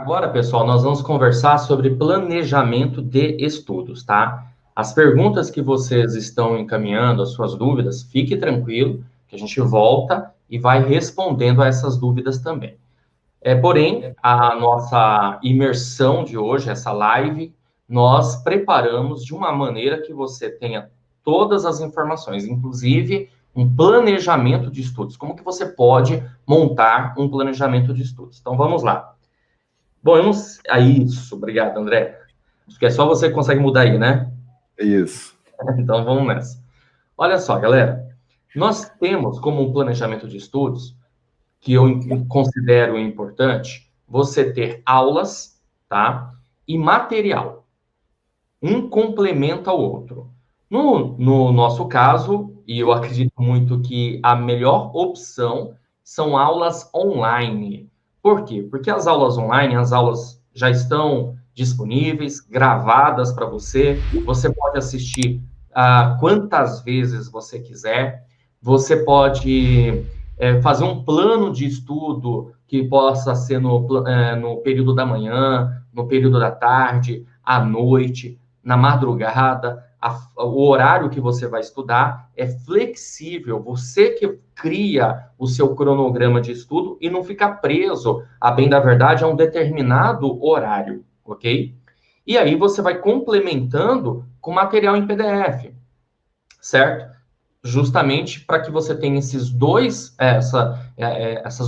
Agora, pessoal, nós vamos conversar sobre planejamento de estudos, tá? As perguntas que vocês estão encaminhando, as suas dúvidas, fique tranquilo, que a gente volta e vai respondendo a essas dúvidas também. Porém, a nossa imersão de hoje, essa live, nós preparamos de uma maneira que você tenha todas as informações, inclusive um planejamento de estudos. Como que você pode montar um planejamento de estudos? Então, vamos lá. Bom, eu não sei... isso, obrigado, André. Acho que é só você que consegue mudar aí, né? Isso. Então, vamos nessa. Olha só, galera. Nós temos como um planejamento de estudos que eu considero importante, você ter aulas, tá? E material. Um complementa ao outro. No nosso caso, e eu acredito muito que a melhor opção são aulas online. Por quê? Porque as aulas online, as aulas já estão disponíveis, gravadas para você. Você pode assistir quantas vezes você quiser. Você pode fazer um plano de estudo que possa ser no período da manhã, no período da tarde, à noite, na madrugada. O horário que você vai estudar é flexível. Você que cria o seu cronograma de estudo e não fica preso, a bem da verdade, a um determinado horário, ok? E aí você vai complementando com material em PDF, certo? Justamente para que você tenha essas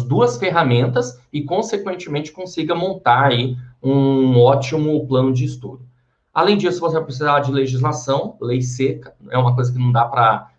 duas ferramentas e, consequentemente, consiga montar aí um ótimo plano de estudo. Além disso, você vai precisar de legislação, lei seca, é uma coisa que não dá para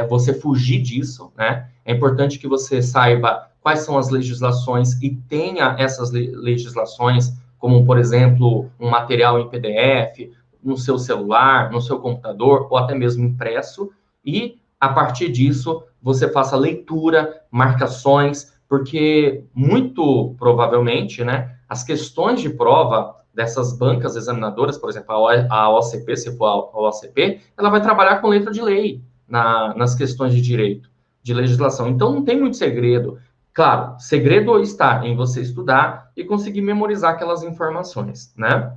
você fugir disso, né? É importante que você saiba quais são as legislações e tenha essas legislações, como, por exemplo, um material em PDF, no seu celular, no seu computador, ou até mesmo impresso, e a partir disso, você faça leitura, marcações, porque muito provavelmente, né, as questões de prova dessas bancas examinadoras, por exemplo, a OCP, se for a OCP, ela vai trabalhar com letra de lei nas questões de direito, de legislação. Então, não tem muito segredo. Claro, segredo está em você estudar e conseguir memorizar aquelas informações, né?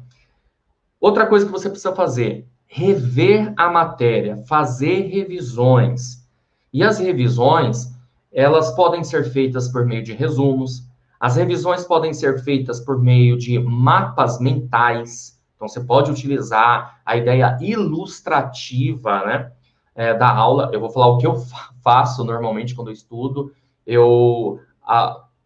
Outra coisa que você precisa fazer, rever a matéria, fazer revisões. E as revisões, elas podem ser feitas por meio de resumos, as revisões podem ser feitas por meio de mapas mentais. Então, você pode utilizar a ideia ilustrativa, né, da aula. Eu vou falar o que eu faço normalmente quando eu estudo. Eu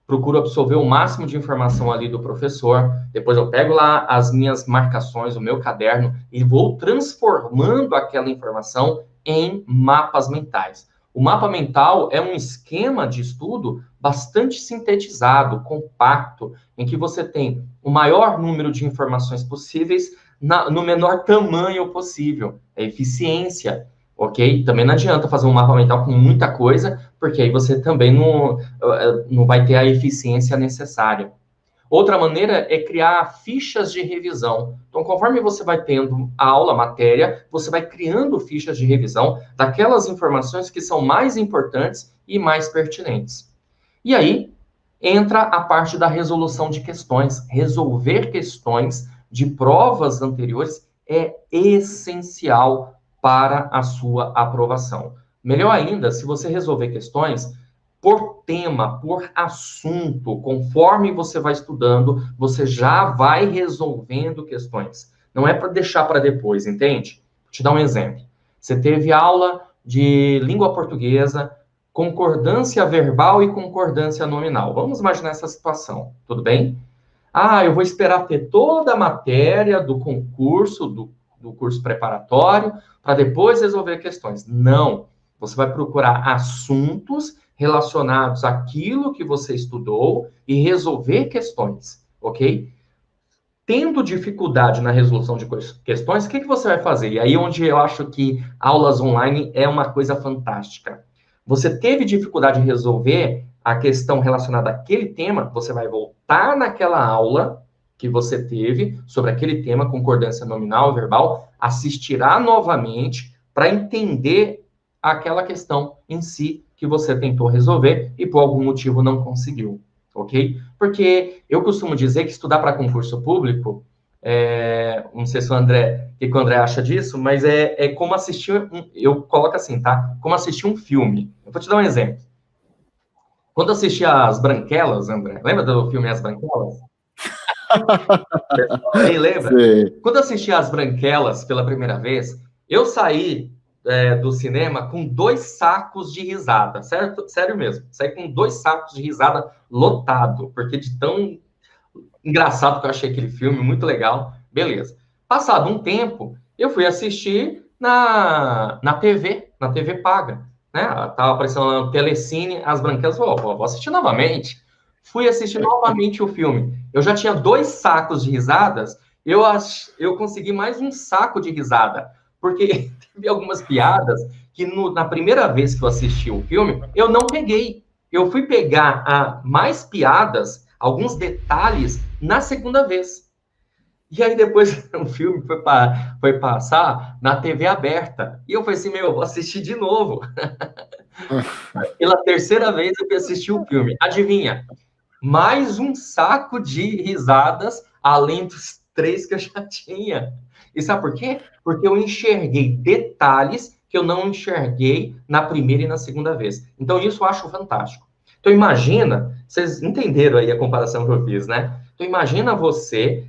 procuro absorver o máximo de informação ali do professor, depois eu pego lá as minhas marcações, o meu caderno, e vou transformando aquela informação em mapas mentais. O mapa mental é um esquema de estudo bastante sintetizado, compacto, em que você tem o maior número de informações possíveis no menor tamanho possível. É eficiência, ok? Também não adianta fazer um mapa mental com muita coisa, porque aí você também não vai ter a eficiência necessária. Outra maneira é criar fichas de revisão. Então, conforme você vai tendo a aula, a matéria, você vai criando fichas de revisão daquelas informações que são mais importantes e mais pertinentes. E aí, entra a parte da resolução de questões. Resolver questões de provas anteriores é essencial para a sua aprovação. Melhor ainda, se você resolver questões por tema, por assunto, conforme você vai estudando, você já vai resolvendo questões. Não é para deixar para depois, entende? Vou te dar um exemplo. Você teve aula de língua portuguesa, concordância verbal e concordância nominal. Vamos imaginar essa situação, tudo bem? Eu vou esperar ter toda a matéria do concurso, do curso preparatório, para depois resolver questões. Não. Você vai procurar assuntos relacionados àquilo que você estudou e resolver questões, ok? Tendo dificuldade na resolução de questões, o que você vai fazer? E aí onde eu acho que aulas online é uma coisa fantástica. Você teve dificuldade em resolver a questão relacionada àquele tema, você vai voltar naquela aula que você teve sobre aquele tema, concordância nominal, verbal, assistirá novamente para entender aquela questão em si que você tentou resolver e por algum motivo não conseguiu, ok? Porque eu costumo dizer que estudar para concurso público, não sei se o que o André acha disso, mas é como assistir, eu coloco assim, tá? Como assistir um filme. Eu vou te dar um exemplo. Quando eu assisti As Branquelas, André, lembra do filme As Branquelas? Aí, lembra? Sei. Quando eu assisti As Branquelas pela primeira vez, eu saí do cinema com 2 sacos de risada, certo? Sério mesmo. Saí com 2 sacos de risada lotado, porque de tão engraçado que eu achei aquele filme, muito legal. Beleza. Passado um tempo, eu fui assistir na TV paga. Né? Tava aparecendo lá no Telecine, As Branquelas, vou assistir novamente. Fui assistir novamente o filme. Eu já tinha 2 sacos de risadas, eu consegui mais um saco de risada, porque teve algumas piadas que na primeira vez que eu assisti o filme, eu não peguei. Eu fui pegar mais piadas, alguns detalhes, na segunda vez. E aí depois o filme foi passar na TV aberta. E eu falei assim, vou assistir de novo. Pela terceira vez eu fui assistir o filme. Adivinha? Mais um saco de risadas, além dos 3 que eu já tinha. E sabe por quê? Porque eu enxerguei detalhes que eu não enxerguei na primeira e na segunda vez. Então, isso eu acho fantástico. Então, imagina, vocês entenderam aí a comparação que eu fiz, né? Então, imagina você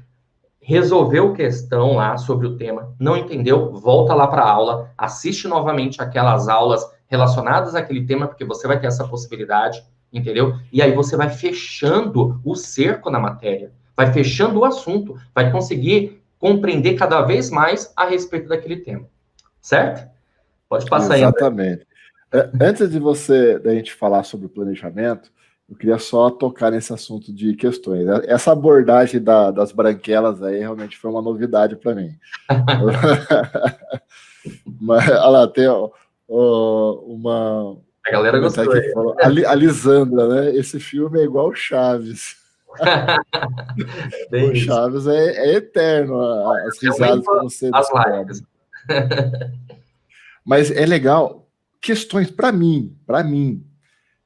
resolveu questão lá sobre o tema, não entendeu, volta lá para a aula, assiste novamente aquelas aulas relacionadas àquele tema, porque você vai ter essa possibilidade, entendeu? E aí você vai fechando o cerco na matéria, vai fechando o assunto, vai conseguir compreender cada vez mais a respeito daquele tema, certo? Pode passar aí, André. Exatamente. Antes da gente falar sobre o planejamento, eu queria só tocar nesse assunto de questões. Essa abordagem das branquelas aí realmente foi uma novidade para mim. Mas, olha lá, tem uma... A galera gostou. Que falou, a Lisandra, né? Esse filme é igual Chaves. O Chaves é eterno, as risadas que você descobre. Mas é legal. Questões, para mim,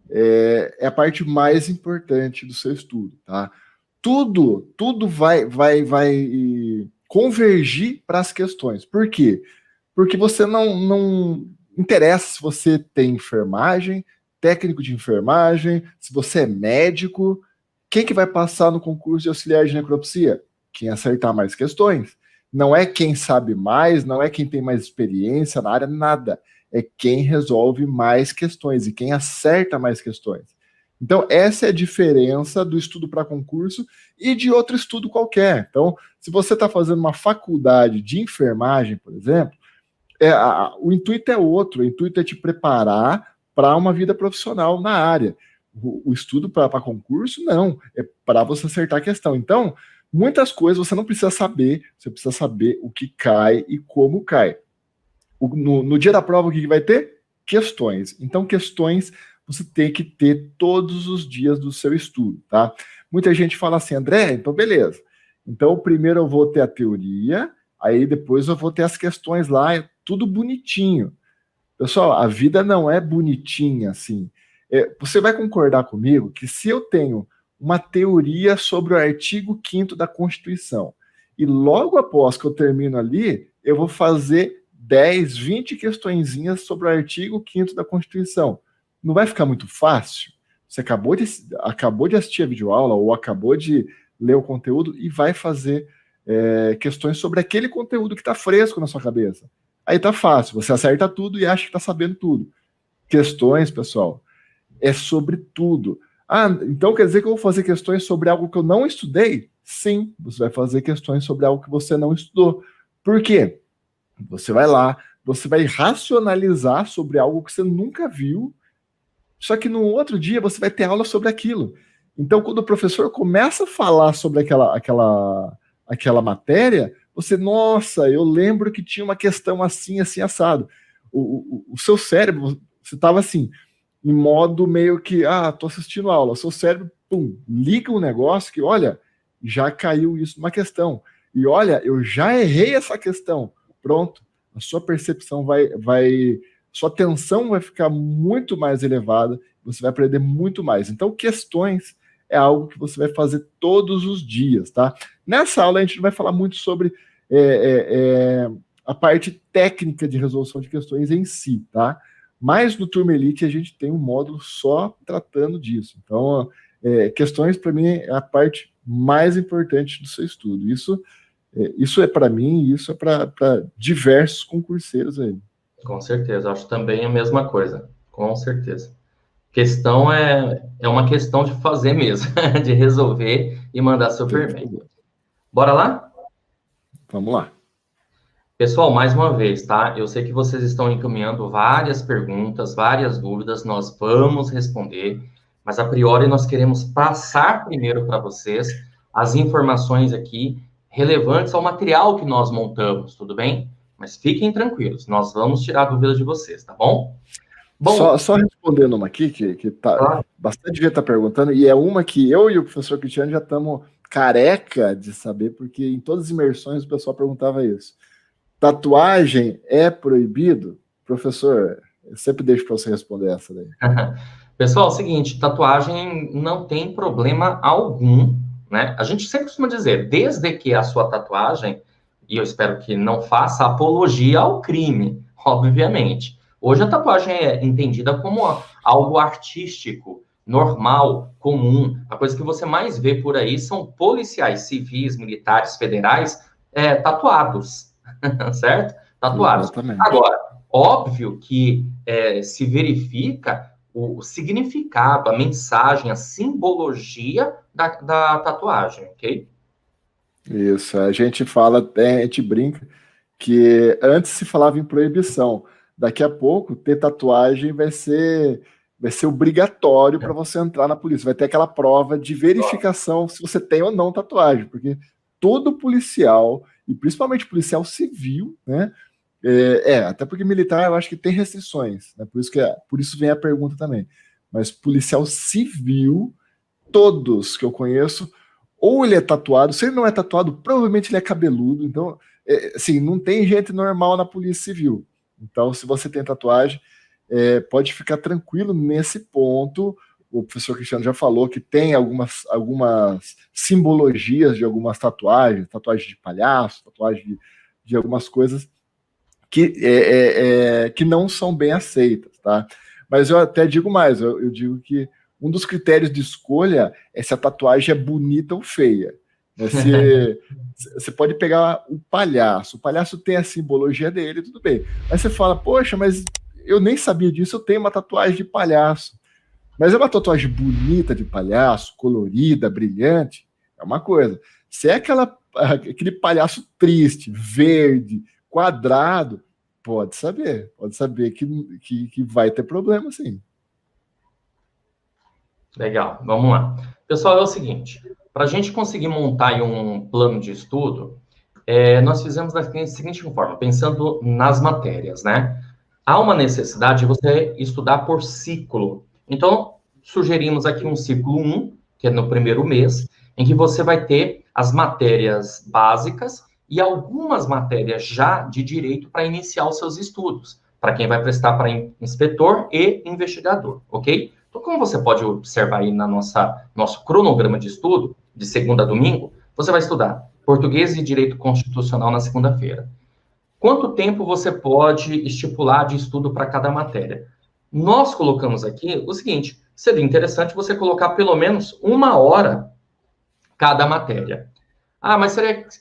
é a parte mais importante do seu estudo, tá? Tudo vai convergir para as questões. Por quê? Porque você não interessa se você tem enfermagem, técnico de enfermagem, se você é médico, quem que vai passar no concurso de auxiliar de necropsia? Quem acertar mais questões. Não é quem sabe mais, não é quem tem mais experiência na área, nada. É quem resolve mais questões e quem acerta mais questões. Então, essa é a diferença do estudo para concurso e de outro estudo qualquer. Então, se você está fazendo uma faculdade de enfermagem, por exemplo, o intuito é outro. O intuito é te preparar para uma vida profissional na área. O estudo para concurso, não. É para você acertar a questão. Então, muitas coisas você não precisa saber. Você precisa saber o que cai e como cai. No dia da prova, o que vai ter? Questões. Então, questões você tem que ter todos os dias do seu estudo, tá? Muita gente fala assim, André, então beleza. Então, primeiro eu vou ter a teoria, aí depois eu vou ter as questões lá, tudo bonitinho. Pessoal, a vida não é bonitinha assim. Você vai concordar comigo que se eu tenho uma teoria sobre o artigo 5º da Constituição e logo após que eu termino ali, eu vou fazer 10, 20 questõezinhas sobre o artigo 5º da Constituição. Não vai ficar muito fácil? Você acabou de assistir a videoaula ou acabou de ler o conteúdo e vai fazer questões sobre aquele conteúdo que está fresco na sua cabeça. Aí tá fácil, você acerta tudo e acha que está sabendo tudo. Questões, pessoal, é sobre tudo. Ah, então quer dizer que eu vou fazer questões sobre algo que eu não estudei? Sim, você vai fazer questões sobre algo que você não estudou. Por quê? Você vai lá, você vai racionalizar sobre algo que você nunca viu, só que no outro dia você vai ter aula sobre aquilo. Então, quando o professor começa a falar sobre aquela matéria, você, nossa, eu lembro que tinha uma questão assim, assim, assado. O seu cérebro, você estava assim, em modo meio que, tô assistindo a aula. O seu cérebro, pum, liga um negócio que, olha, já caiu isso numa questão. E olha, eu já errei essa questão. Pronto, a sua percepção sua atenção vai ficar muito mais elevada, você vai aprender muito mais. Então, questões é algo que você vai fazer todos os dias, tá? Nessa aula a gente não vai falar muito sobre a parte técnica de resolução de questões em si, tá? Mas no Turma Elite a gente tem um módulo só tratando disso. Então, questões para mim é a parte mais importante do seu estudo. Isso é para mim e isso é para diversos concurseiros aí. Com certeza, acho também a mesma coisa, com certeza. Questão é uma questão de fazer mesmo, de resolver e mandar super bem. Bora lá? Vamos lá. Pessoal, mais uma vez, tá? Eu sei que vocês estão encaminhando várias perguntas, várias dúvidas, nós vamos responder, mas a priori nós queremos passar primeiro para vocês as informações aqui relevantes ao material que nós montamos, tudo bem? Mas fiquem tranquilos, nós vamos tirar dúvidas de vocês, tá bom? Bom, só respondendo uma aqui, que tá, bastante gente está perguntando, e é uma que eu e o professor Cristiano já estamos careca de saber, porque em todas as imersões o pessoal perguntava isso. Tatuagem é proibido? Professor, eu sempre deixo para você responder essa daí. Pessoal, é o seguinte, tatuagem não tem problema algum, né? A gente sempre costuma dizer, desde que a sua tatuagem, e eu espero que não faça apologia ao crime, obviamente. Hoje a tatuagem é entendida como algo artístico, normal, comum. A coisa que você mais vê por aí são policiais civis, militares, federais, tatuados, certo? Tatuados. Exatamente. Agora, óbvio que se verifica o significado, a mensagem, a simbologia da tatuagem, ok? Isso, a gente fala, a gente brinca que antes se falava em proibição. Daqui a pouco, ter tatuagem vai ser obrigatório para você entrar na polícia. Vai ter aquela prova de verificação se você tem ou não tatuagem, porque todo policial, e principalmente policial civil, né? Até porque militar eu acho que tem restrições, né? Por isso vem a pergunta também. Mas policial civil, todos que eu conheço, ou ele é tatuado, se ele não é tatuado, provavelmente ele é cabeludo. Então, assim, não tem gente normal na polícia civil. Então, se você tem tatuagem, pode ficar tranquilo nesse ponto. O professor Cristiano já falou que tem algumas simbologias de algumas tatuagens, tatuagem de palhaço, tatuagem de algumas coisas que não são bem aceitas, tá? Mas eu até digo mais, eu digo que um dos critérios de escolha é se a tatuagem é bonita ou feia. Você pode pegar o palhaço tem a simbologia dele, tudo bem. Aí você fala, poxa, mas eu nem sabia disso, eu tenho uma tatuagem de palhaço. Mas é uma tatuagem bonita de palhaço, colorida, brilhante, é uma coisa. Se é aquele palhaço triste, verde, quadrado, pode saber que vai ter problema, sim. Legal, vamos lá. Pessoal, é o seguinte, para a gente conseguir montar aí um plano de estudo, nós fizemos da seguinte forma, pensando nas matérias, né? Há uma necessidade de você estudar por ciclo. Então, sugerimos aqui um ciclo 1, que é no primeiro mês, em que você vai ter as matérias básicas e algumas matérias já de direito para iniciar os seus estudos, para quem vai prestar para inspetor e investigador, ok? Então, como você pode observar aí na nosso cronograma de estudo, de segunda a domingo, você vai estudar português e direito constitucional na segunda-feira. Quanto tempo você pode estipular de estudo para cada matéria? Nós colocamos aqui o seguinte, seria interessante você colocar pelo menos 1 hora cada matéria. Ah, mas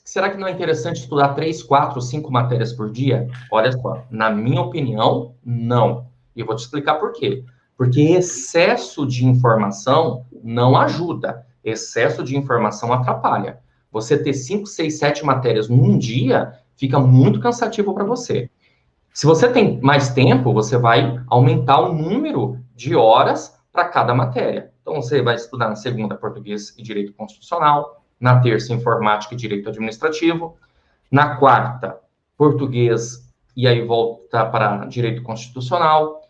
será que não é interessante estudar 3, 4, 5 matérias por dia? Olha só, na minha opinião, não. E eu vou te explicar por quê. Porque excesso de informação não ajuda. Excesso de informação atrapalha. Você ter 5, 6, 7 matérias num dia fica muito cansativo para você. Se você tem mais tempo, você vai aumentar o número de horas para cada matéria. Então, você vai estudar na segunda português e direito constitucional, na terça informática e direito administrativo, na quarta português e aí volta para direito constitucional,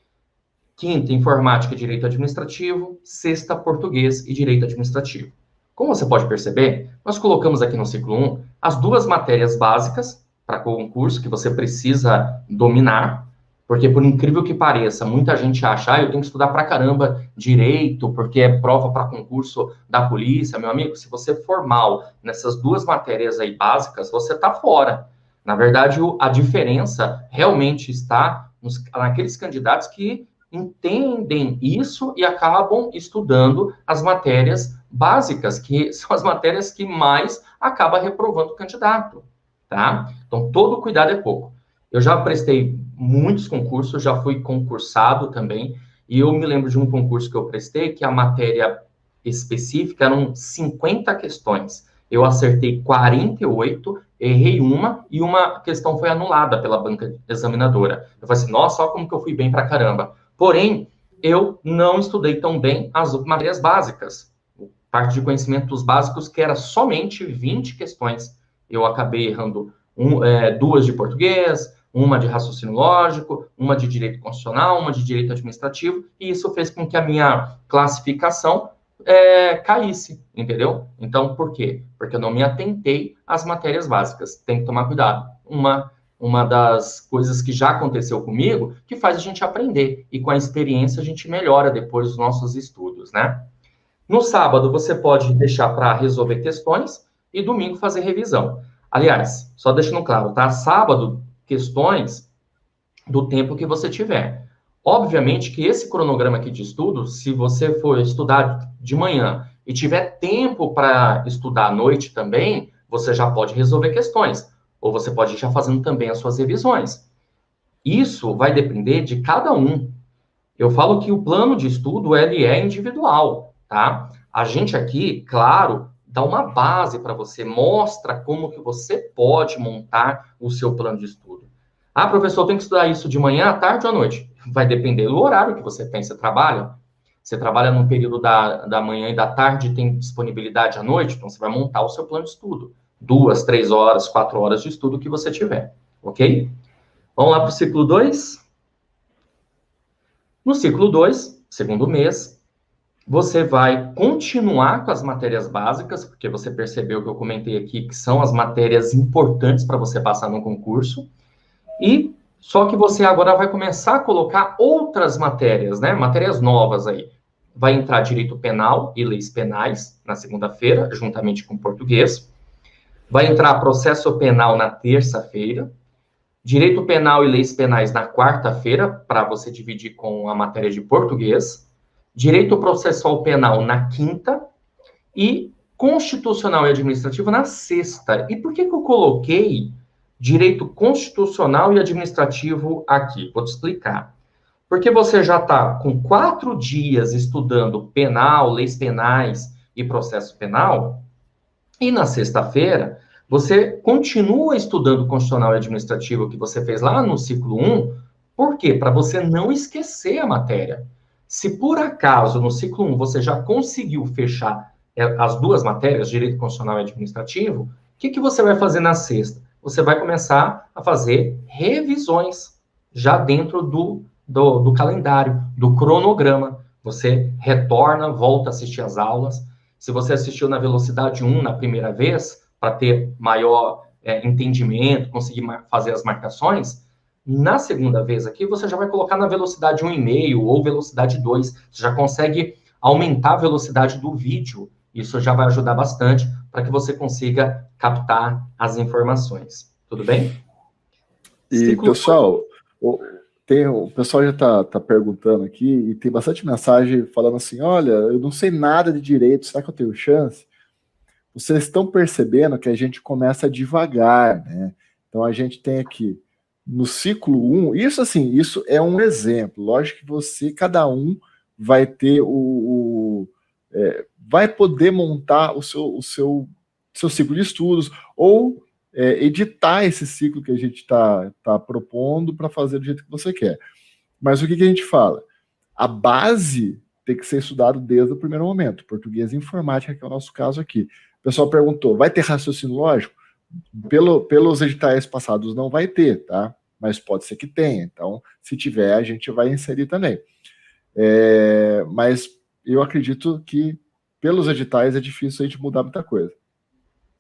quinta informática e direito administrativo, sexta português e direito administrativo. Como você pode perceber, nós colocamos aqui no ciclo 1 as 2 matérias básicas para concurso que você precisa dominar, Porque, por incrível que pareça, muita gente acha, eu tenho que estudar pra caramba direito, porque é prova para concurso da polícia. Meu amigo, se você for mal nessas duas matérias aí básicas, você tá fora. Na verdade, a diferença realmente está naqueles candidatos que entendem isso e acabam estudando as matérias básicas, que são as matérias que mais acaba reprovando o candidato, tá? Então, todo cuidado é pouco. Eu já prestei muitos concursos, já fui concursado também, e eu me lembro de um concurso que eu prestei, que a matéria específica eram 50 questões. Eu acertei 48, errei uma, e uma questão foi anulada pela banca examinadora. Eu falei assim, nossa, olha como que eu fui bem pra caramba. Porém, eu não estudei tão bem as matérias básicas, parte de conhecimentos básicos, que era somente 20 questões. Eu acabei errando duas de português, uma de raciocínio lógico, uma de direito constitucional, uma de direito administrativo, e isso fez com que a minha classificação caísse, entendeu? Então, por quê? Porque eu não me atentei às matérias básicas. Tem que tomar cuidado. Uma das coisas que já aconteceu comigo, que faz a gente aprender, e com a experiência a gente melhora depois os nossos estudos, né? No sábado, você pode deixar para resolver questões e domingo fazer revisão. Aliás, só deixando claro, tá? Sábado, questões do tempo que você tiver. Obviamente que esse cronograma aqui de estudo, se você for estudar de manhã e tiver tempo para estudar à noite também, você já pode resolver questões. Ou você pode ir já fazendo também as suas revisões. Isso vai depender de cada um. Eu falo que o plano de estudo, ele é individual, tá? A gente aqui, claro, dá uma base para você, mostra como que você pode montar o seu plano de estudo. Ah, professor, eu tenho que estudar isso de manhã, à tarde ou à noite? Vai depender do horário que você tem. Você trabalha? Você trabalha num período da manhã e da tarde e tem disponibilidade à noite? Então, você vai montar o seu plano de estudo. 2, 3 horas, 4 horas de estudo que você tiver, ok? Vamos lá para o ciclo 2? No ciclo 2, segundo mês, você vai continuar com as matérias básicas, porque você percebeu que eu comentei aqui que são as matérias importantes para você passar no concurso, e só que você agora vai começar a colocar outras matérias, né? Matérias novas aí. Vai entrar direito penal e leis penais na segunda-feira, juntamente com português. Vai entrar processo penal na terça-feira. Direito penal e leis penais na quarta-feira, para você dividir com a matéria de português. Direito processual penal na quinta. E constitucional e administrativo na sexta. E por que eu coloquei direito constitucional e administrativo aqui? Vou te explicar. Porque você já está com 4 dias estudando penal, leis penais e processo penal, e na sexta-feira você continua estudando constitucional e administrativo que você fez lá no ciclo 1, por quê? Para você não esquecer a matéria. Se por acaso no ciclo 1 você já conseguiu fechar as duas matérias, direito constitucional e administrativo, o que você vai fazer na sexta? Você vai começar a fazer revisões já dentro do calendário, do cronograma. Você retorna, volta a assistir as aulas. Se você assistiu na velocidade 1 na primeira vez, para ter maior entendimento, conseguir fazer as marcações, na segunda vez aqui, você já vai colocar na velocidade 1,5 ou velocidade 2. Você já consegue aumentar a velocidade do vídeo. Isso já vai ajudar bastante para que você consiga captar as informações. Tudo bem? E, pessoal, o pessoal já está perguntando aqui, e tem bastante mensagem falando assim, olha, eu não sei nada de direito, será que eu tenho chance? Vocês estão percebendo que a gente começa devagar, né? Então, a gente tem aqui, no ciclo 1, isso é um exemplo. Lógico que cada um vai ter vai poder montar o seu ciclo de estudos, ou editar esse ciclo que a gente está propondo para fazer do jeito que você quer. Mas o que a gente fala? A base tem que ser estudado desde o primeiro momento. Português e informática, que é o nosso caso aqui. O pessoal perguntou, vai ter raciocínio lógico? Pelos editais passados não vai ter, tá? Mas pode ser que tenha. Então, se tiver, a gente vai inserir também. Mas eu acredito que pelos editais é difícil a gente mudar muita coisa.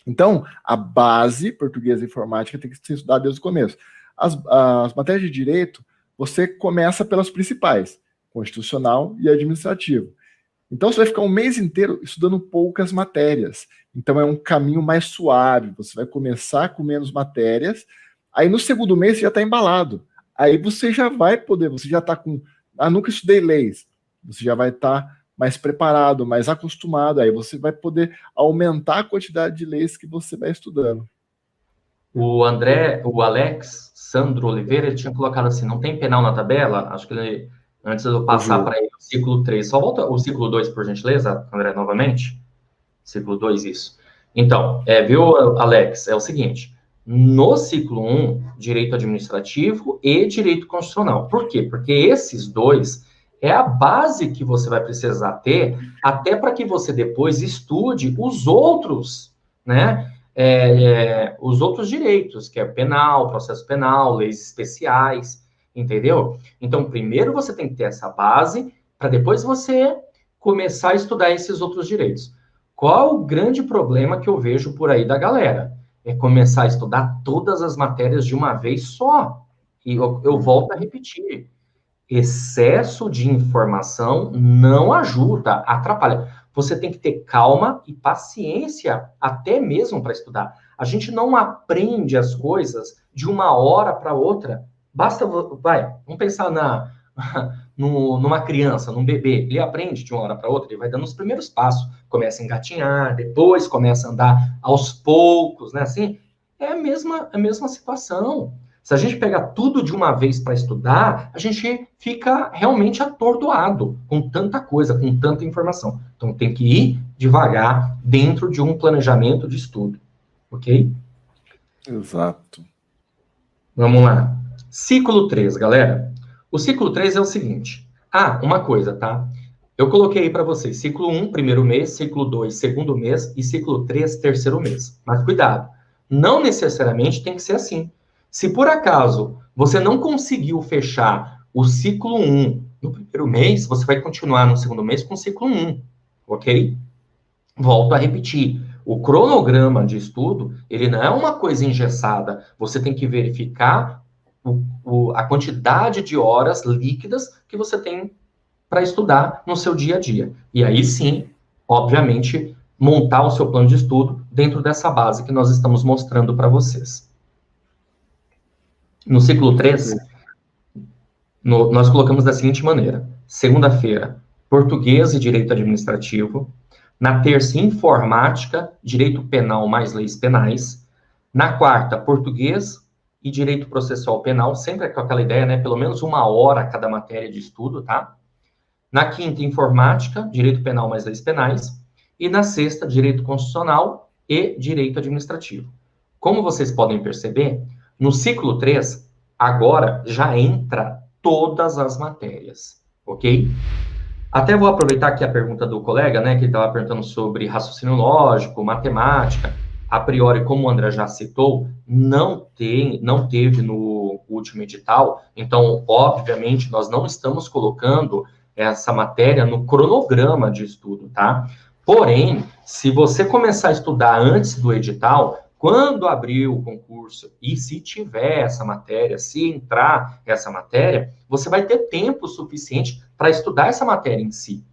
Então, a base, português e informática, tem que ser estudada desde o começo. As matérias de direito, você começa pelas principais, constitucional e administrativo. Então, você vai ficar um mês inteiro estudando poucas matérias. Então, é um caminho mais suave. Você vai começar com menos matérias, aí no segundo mês você já está embalado. Aí você já vai poder, você já está com... nunca estudei leis. Você já vai estar mais preparado, mais acostumado. Aí você vai poder aumentar a quantidade de leis que você vai estudando. O Alex Sandro Oliveira, ele tinha colocado assim, não tem penal na tabela? Acho que ele, antes de eu passar para ele o ciclo 3, só volta o ciclo 2, por gentileza, André, novamente. Ciclo 2, isso. Então, viu, Alex? É o seguinte, no ciclo 1, direito administrativo e direito constitucional. Por quê? Porque esses dois é a base que você vai precisar ter, até para que você depois estude os outros, né? Os outros direitos, que é penal, processo penal, leis especiais, entendeu? Então, primeiro você tem que ter essa base, para depois você começar a estudar esses outros direitos. Qual o grande problema que eu vejo por aí da galera? É começar a estudar todas as matérias de uma vez só. E eu volto a repetir. Excesso de informação não ajuda, atrapalha. Você tem que ter calma e paciência, até mesmo para estudar. A gente não aprende as coisas de uma hora para outra. Basta, vamos pensar numa criança, num bebê. Ele aprende de uma hora para outra, ele vai dando os primeiros passos. Começa a engatinhar, depois começa a andar aos poucos, né? Assim, é a mesma situação. Se a gente pegar tudo de uma vez para estudar, a gente fica realmente atordoado com tanta coisa, com tanta informação. Então, tem que ir devagar dentro de um planejamento de estudo. Ok? Exato. Vamos lá. Ciclo 3, galera. O ciclo 3 é o seguinte. Uma coisa, tá? Eu coloquei aí para vocês. Ciclo 1, primeiro mês. Ciclo 2, segundo mês. E ciclo 3, terceiro mês. Mas cuidado. Não necessariamente tem que ser assim. Se por acaso você não conseguiu fechar o ciclo 1 no primeiro mês, você vai continuar no segundo mês com o ciclo 1, ok? Volto a repetir, o cronograma de estudo, ele não é uma coisa engessada, você tem que verificar a quantidade de horas líquidas que você tem para estudar no seu dia a dia. E aí sim, obviamente, montar o seu plano de estudo dentro dessa base que nós estamos mostrando para vocês. No ciclo 3, nós colocamos da seguinte maneira. Segunda-feira, português e direito administrativo. Na terça, informática, direito penal mais leis penais. Na quarta, português e direito processual penal, sempre com aquela ideia, né? Pelo menos uma hora cada matéria de estudo, tá? Na quinta, informática, direito penal mais leis penais. E na sexta, direito constitucional e direito administrativo. Como vocês podem perceber, no ciclo 3, agora já entra todas as matérias, ok? Até vou aproveitar aqui a pergunta do colega, né, que ele estava perguntando sobre raciocínio lógico, matemática. A priori, como o André já citou, não teve no último edital, então, obviamente, nós não estamos colocando essa matéria no cronograma de estudo, tá? Porém, se você começar a estudar antes do edital, quando abrir o concurso e se tiver essa matéria, se entrar essa matéria, você vai ter tempo suficiente para estudar essa matéria em si.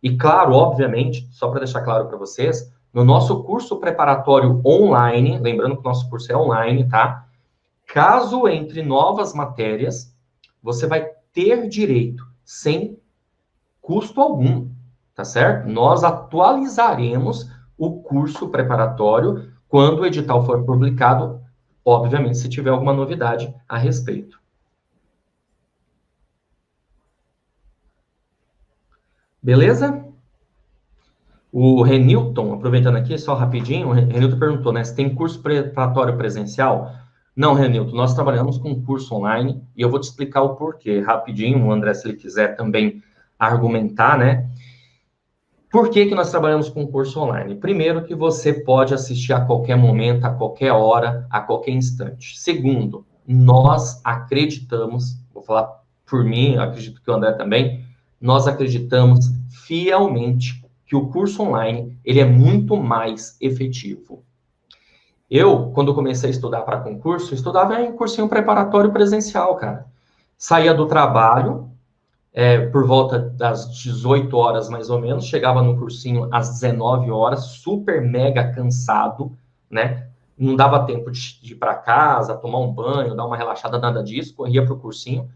E claro, obviamente, só para deixar claro para vocês, no nosso curso preparatório online, lembrando que o nosso curso é online, tá? Caso entre novas matérias, você vai ter direito sem custo algum, tá certo? Nós atualizaremos o curso preparatório quando o edital for publicado, obviamente, se tiver alguma novidade a respeito. Beleza? O Renilton, aproveitando aqui, só rapidinho, o Renilton perguntou, né, se tem curso preparatório presencial? Não, Renilton, nós trabalhamos com curso online, e eu vou te explicar o porquê, rapidinho, o André, se ele quiser também argumentar, né? Por que nós trabalhamos com curso online? Primeiro, que você pode assistir a qualquer momento, a qualquer hora, a qualquer instante. Segundo, nós acreditamos, vou falar por mim, acredito que o André também, nós acreditamos fielmente que o curso online, ele é muito mais efetivo. Eu, quando comecei a estudar para concurso, estudava em cursinho preparatório presencial, cara. Saía do trabalho, por volta das 18 horas, mais ou menos, chegava no cursinho às 19 horas, super mega cansado, né? Não dava tempo de ir para casa, tomar um banho, dar uma relaxada, nada disso, corria para o cursinho.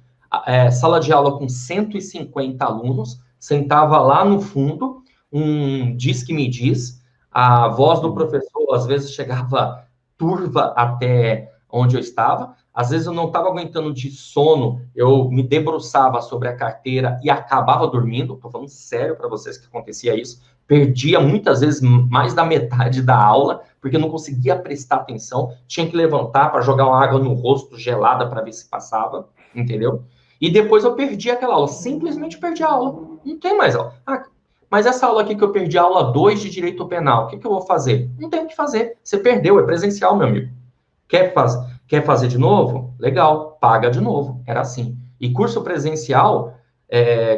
Sala de aula com 150 alunos, sentava lá no fundo, um diz que me diz, a voz do professor às vezes chegava turva até onde eu estava, às vezes eu não estava aguentando de sono, eu me debruçava sobre a carteira e acabava dormindo, estou falando sério para vocês que acontecia isso, perdia muitas vezes mais da metade da aula, porque eu não conseguia prestar atenção, tinha que levantar para jogar uma água no rosto gelada para ver se passava, entendeu? E depois eu perdi aquela aula, simplesmente perdi a aula, não tem mais aula. Mas essa aula aqui que eu perdi, a aula 2 de Direito Penal, o que eu vou fazer? Não tem o que fazer, você perdeu, é presencial, meu amigo. Quer fazer de novo? Legal, paga de novo, era assim. E curso presencial,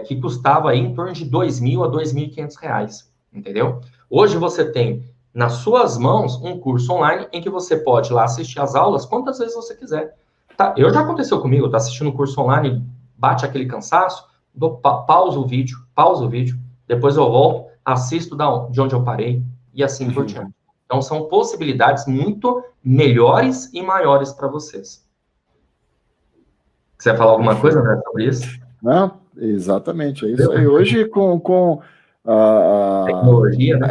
que custava aí em torno de R$2.000 a R$2.500, entendeu? Hoje você tem nas suas mãos um curso online em que você pode lá assistir as aulas quantas vezes você quiser. Tá? Já aconteceu comigo, tá assistindo um curso online, bate aquele cansaço, pausa o vídeo, depois eu volto, assisto de onde eu parei e assim por diante. Então, são possibilidades muito melhores e maiores para vocês. Você vai falar alguma coisa, né, sobre isso? Não, exatamente, é isso aí. Hoje, com a tecnologia, né?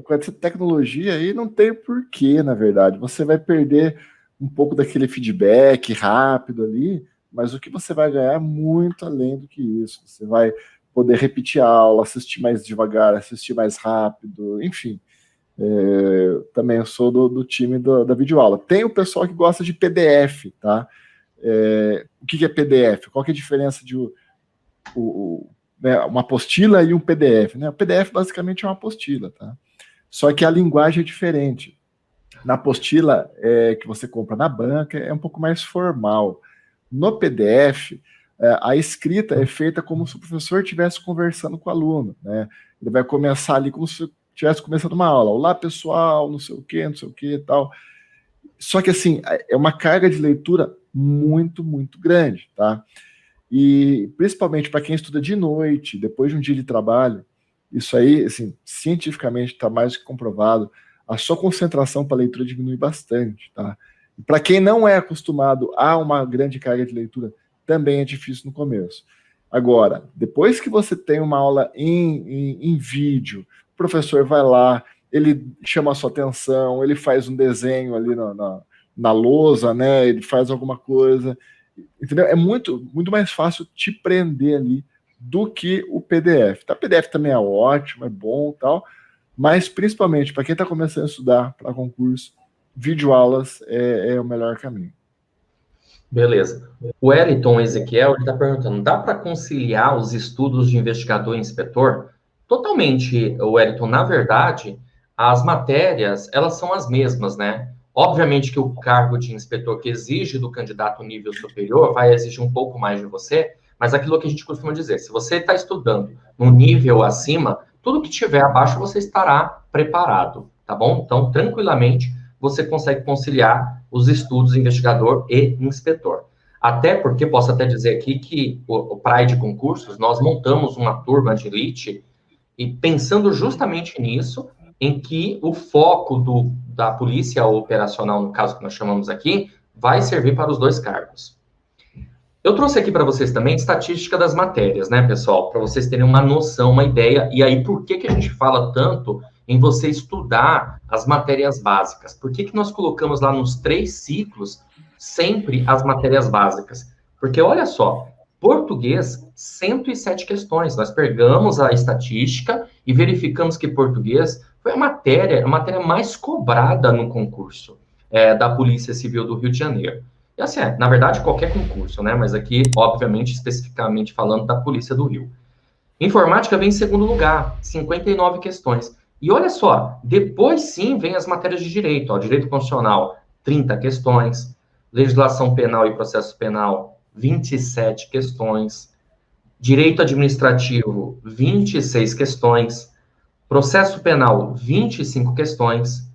Com essa tecnologia aí, não tem porquê, na verdade. Você vai perder um pouco daquele feedback rápido ali, mas o que você vai ganhar é muito além do que isso. Você vai poder repetir a aula, assistir mais devagar, assistir mais rápido, enfim. Também eu sou do time da videoaula. Tem o pessoal que gosta de PDF, tá? O que é PDF? Qual que é a diferença de uma apostila e um PDF? Né? O PDF basicamente é uma apostila, tá? Só que a linguagem é diferente. Na apostila que você compra na banca é um pouco mais formal. No PDF, a escrita é feita como se o professor estivesse conversando com o aluno, né? Ele vai começar ali como se estivesse começando uma aula. Olá, pessoal, não sei o que e tal. Só que, assim, é uma carga de leitura muito, muito grande, tá? E, principalmente para quem estuda de noite, depois de um dia de trabalho, isso aí, assim, cientificamente está mais que comprovado, a sua concentração para leitura diminui bastante, tá? E para quem não é acostumado a uma grande carga de leitura, também é difícil no começo. Agora, depois que você tem uma aula em vídeo, o professor vai lá, ele chama a sua atenção, ele faz um desenho ali na lousa, né? Ele faz alguma coisa, entendeu? É muito, muito mais fácil te prender ali do que o PDF. Tá? O PDF também é ótimo, é bom, tal, mas principalmente para quem está começando a estudar para concurso, videoaulas é o melhor caminho. Beleza. O Wellington Ezequiel está perguntando: dá para conciliar os estudos de investigador e inspetor? Totalmente, Wellington. Na verdade, as matérias, elas são as mesmas, né? Obviamente que o cargo de inspetor que exige do candidato nível superior vai exigir um pouco mais de você, mas aquilo que a gente costuma dizer, se você está estudando no nível acima, tudo que tiver abaixo você estará preparado, tá bom? Então, tranquilamente, você consegue conciliar os estudos investigador e inspetor. Até porque, posso até dizer aqui que o Pride Concursos, nós montamos uma turma de elite e pensando justamente nisso, em que o foco da polícia operacional, no caso que nós chamamos aqui, vai servir para os dois cargos. Eu trouxe aqui para vocês também estatística das matérias, né, pessoal? Para vocês terem uma noção, uma ideia. E aí, por que a gente fala tanto em você estudar as matérias básicas? Por que nós colocamos lá nos 3 ciclos sempre as matérias básicas? Porque, olha só, português, 107 questões. Nós pegamos a estatística e verificamos que português foi a matéria mais cobrada no concurso da Polícia Civil do Rio de Janeiro. E assim, na verdade, qualquer concurso, né? Mas aqui, obviamente, especificamente falando da Polícia do Rio. Informática vem em segundo lugar, 59 questões. E olha só, depois sim vem as matérias de direito, ó, direito constitucional, 30 questões, legislação penal e processo penal, 27 questões, direito administrativo, 26 questões, processo penal, 25 questões,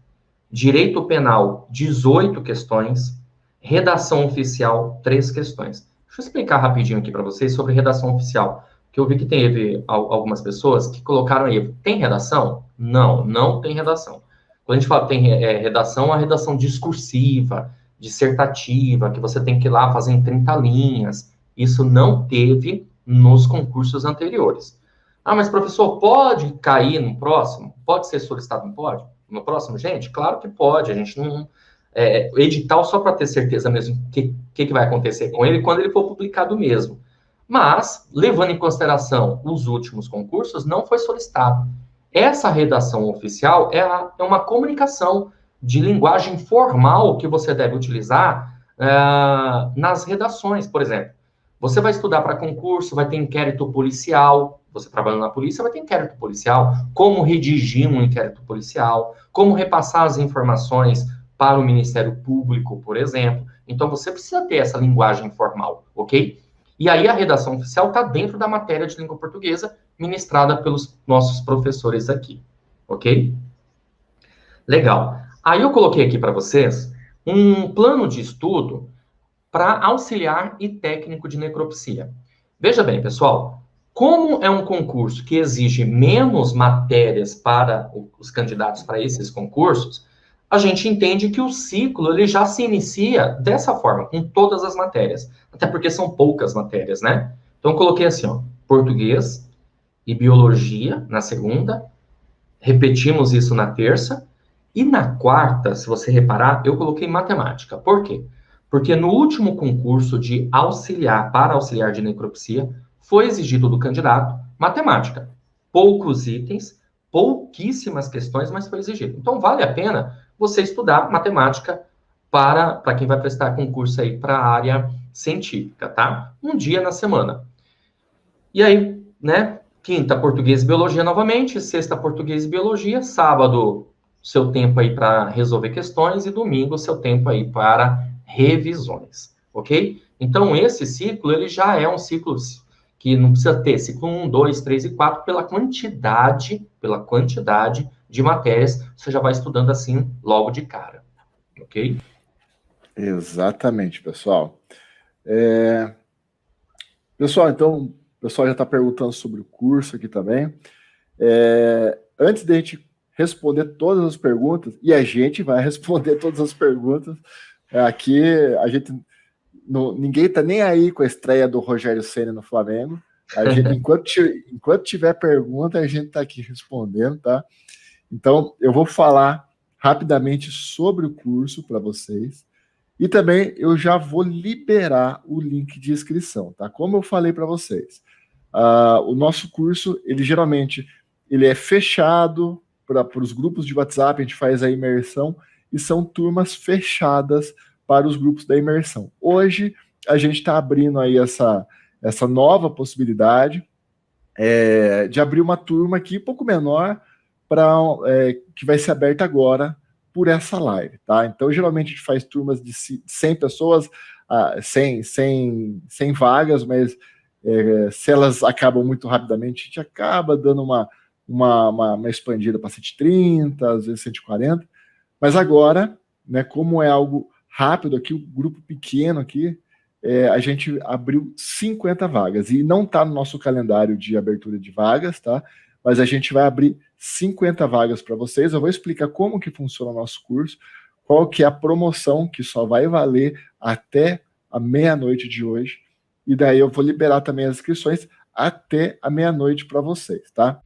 direito penal, 18 questões, redação oficial, 3 questões. Deixa eu explicar rapidinho aqui para vocês sobre redação oficial, que eu vi que teve algumas pessoas que colocaram aí, tem redação? Não, não tem redação. Quando a gente fala que tem redação, a redação discursiva, dissertativa, que você tem que ir lá fazer em 30 linhas, isso não teve nos concursos anteriores. Ah, mas professor, pode cair no próximo? Pode ser solicitado no próximo? Gente, claro que pode, a gente não... edital só para ter certeza mesmo que vai acontecer com ele quando ele for publicado mesmo. Mas, levando em consideração os últimos concursos, não foi solicitado. Essa redação oficial é uma comunicação de linguagem formal que você deve utilizar nas redações. Por exemplo, você vai estudar para concurso, vai ter inquérito policial, você trabalhando na polícia, vai ter inquérito policial, como redigir um inquérito policial, como repassar as informações para o Ministério Público, por exemplo. Então, você precisa ter essa linguagem formal, ok? E aí, a redação oficial está dentro da matéria de língua portuguesa, ministrada pelos nossos professores aqui, ok? Legal. Aí, eu coloquei aqui para vocês um plano de estudo para auxiliar e técnico de necropsia. Veja bem, pessoal, como é um concurso que exige menos matérias para os candidatos para esses concursos, a gente entende que o ciclo ele já se inicia dessa forma, com todas as matérias. Até porque são poucas matérias, né? Então, eu coloquei assim, ó, português e biologia na segunda, repetimos isso na terça, e na quarta, se você reparar, eu coloquei matemática. Por quê? Porque no último concurso de auxiliar, para auxiliar de necropsia, foi exigido do candidato matemática. Poucos itens, pouquíssimas questões, mas foi exigido. Então, vale a pena você estudar matemática para quem vai prestar concurso aí para a área científica, tá? Um dia na semana. E aí, né? Quinta, português e biologia novamente, sexta, português e biologia, sábado, seu tempo aí para resolver questões e domingo, seu tempo aí para revisões, ok? Então, esse ciclo, ele já é um ciclo que não precisa ter ciclo 1, 2, 3 e 4 pela quantidade de matérias, você já vai estudando assim logo de cara, ok? Exatamente, pessoal. Pessoal, então, o pessoal já está perguntando sobre o curso aqui também. Antes de a gente responder todas as perguntas, e a gente vai responder todas as perguntas, aqui a gente... ninguém está nem aí com a estreia do Rogério Ceni no Flamengo. A gente, enquanto tiver pergunta, a gente está aqui respondendo, tá? Então, eu vou falar rapidamente sobre o curso para vocês. E também eu já vou liberar o link de inscrição, tá? Como eu falei para vocês, o nosso curso, ele geralmente é fechado para os grupos de WhatsApp, a gente faz a imersão, e são turmas fechadas para os grupos da imersão. Hoje, a gente está abrindo aí essa nova possibilidade de abrir uma turma aqui um pouco menor, que vai ser aberta agora por essa live, tá? Então, geralmente, a gente faz turmas de 100 pessoas, 100 vagas, mas se elas acabam muito rapidamente, a gente acaba dando uma expandida para 130, às vezes 140, mas agora, né, como é algo rápido aqui, o grupo pequeno aqui, a gente abriu 50 vagas, e não está no nosso calendário de abertura de vagas, tá? Mas a gente vai abrir 50 vagas para vocês. Eu vou explicar como que funciona o nosso curso, qual que é a promoção que só vai valer até a meia-noite de hoje, e daí eu vou liberar também as inscrições até a meia-noite para vocês, tá?